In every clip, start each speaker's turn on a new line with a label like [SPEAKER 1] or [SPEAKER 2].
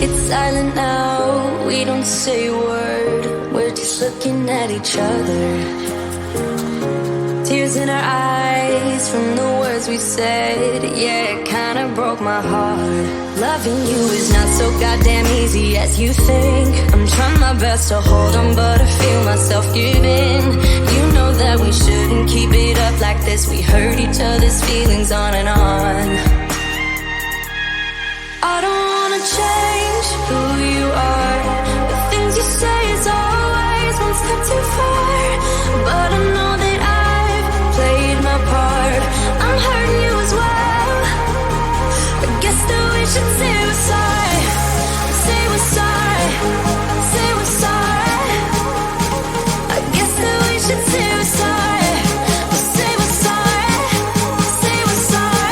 [SPEAKER 1] It's silent now, we don't say a word. We're just looking at each other. Tears in our eyes from the words we said. Yeah, it kinda broke my heart. Loving you is not so goddamn easy as you think. I'm trying my best to hold on, but I feel myself giving. You know that we shouldn't keep it up like this. We hurt each other's feelings on and on. I don't wanna change who you are. The things you say is always one step too far. But I know that I've played my part. I'm hurting you as well. I guess that we should say we're sorry. Say we're sorry. Say we're sorry. I guess that we should say we're sorry. Say we're sorry. Say we're sorry.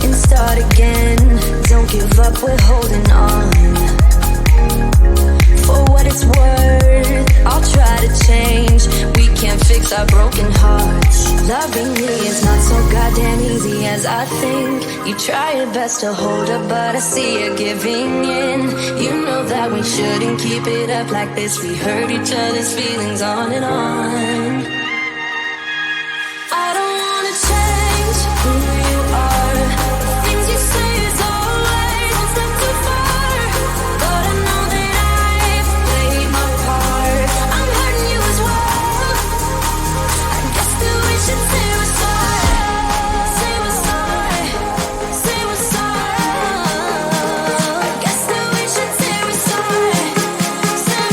[SPEAKER 1] And start again. Don't give up, we're holding on. For what it's worth, I'll try to change. We can't fix our broken hearts. Loving me is not so goddamn easy as I think. You try your best to hold up, but I see you giving in. You know that we shouldn't keep it up like this. We hurt each other's feelings on and on. I don't wanna change who you are. The things you say is always one step too far. But I know that I've played my part. I'm hurting you as well. I guess that we should say we're sorry. Say we're sorry. Say we're sorry. I guess that we should say we're sorry. Say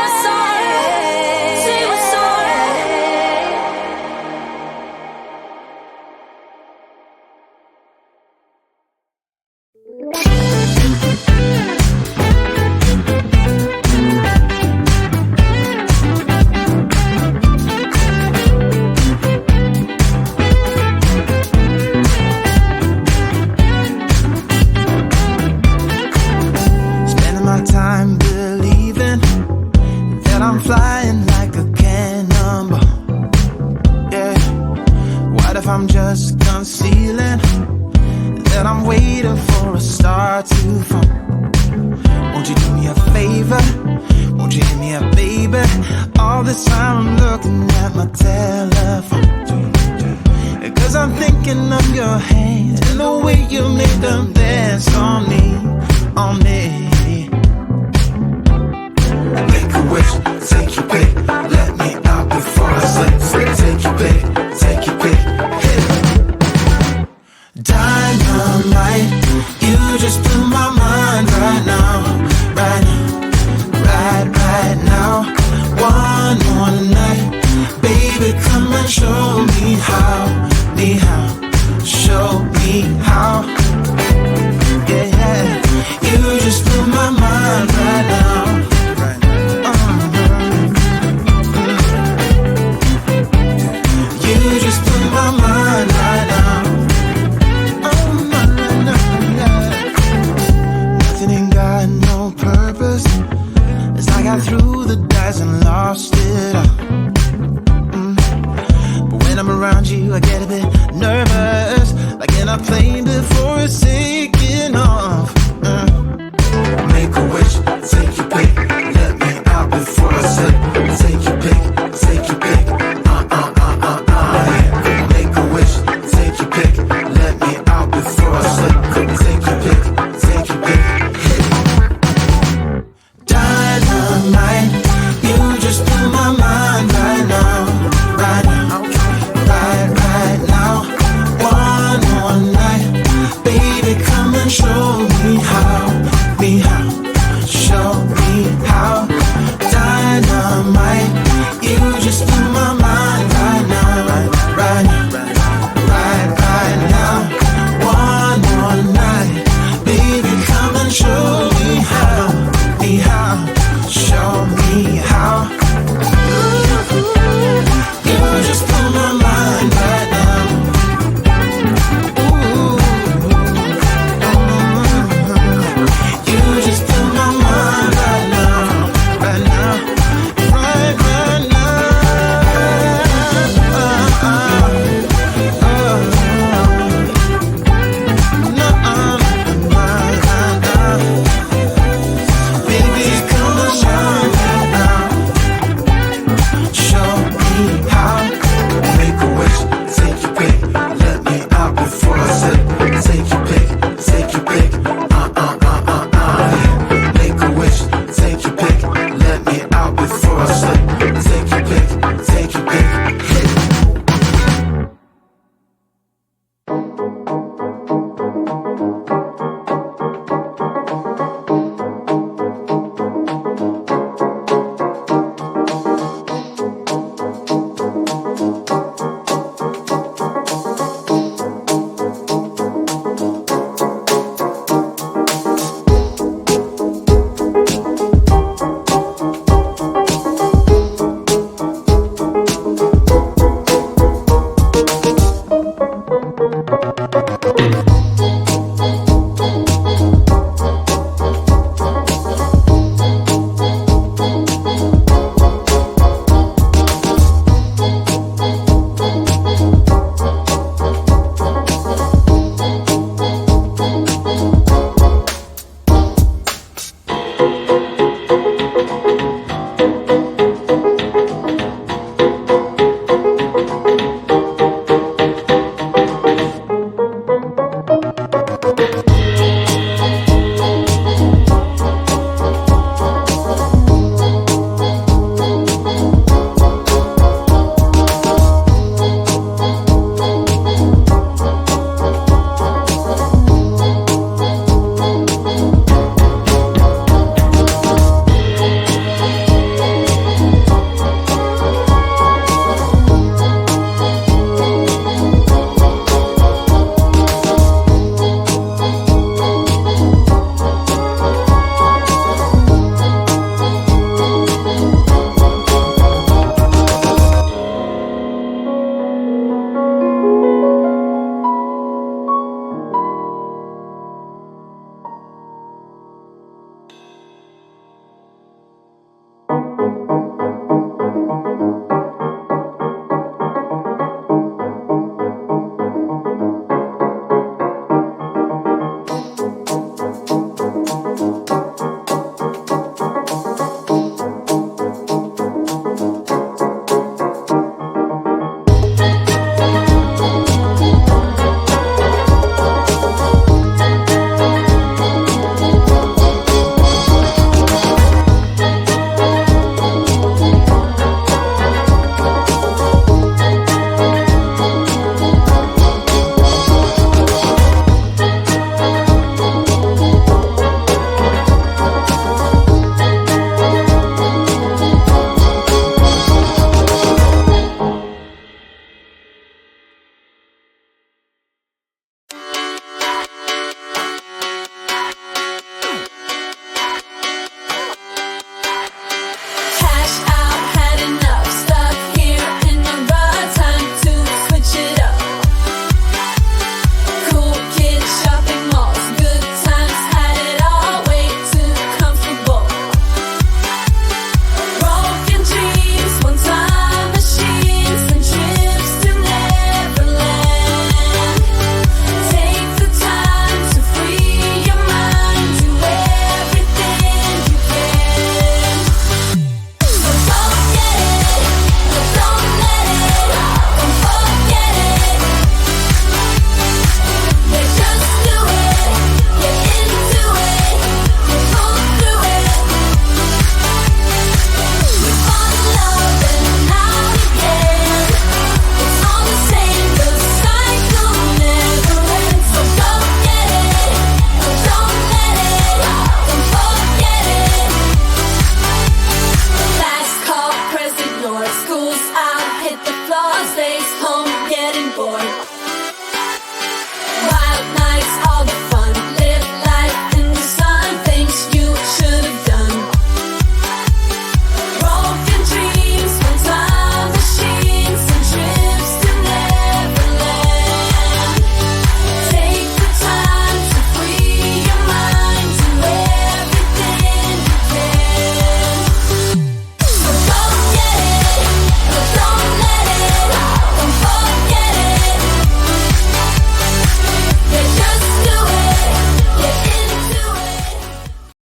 [SPEAKER 1] we're sorry. Say we're
[SPEAKER 2] But when I'm around you, I get a bit nervous. like an airplane before it's taking off.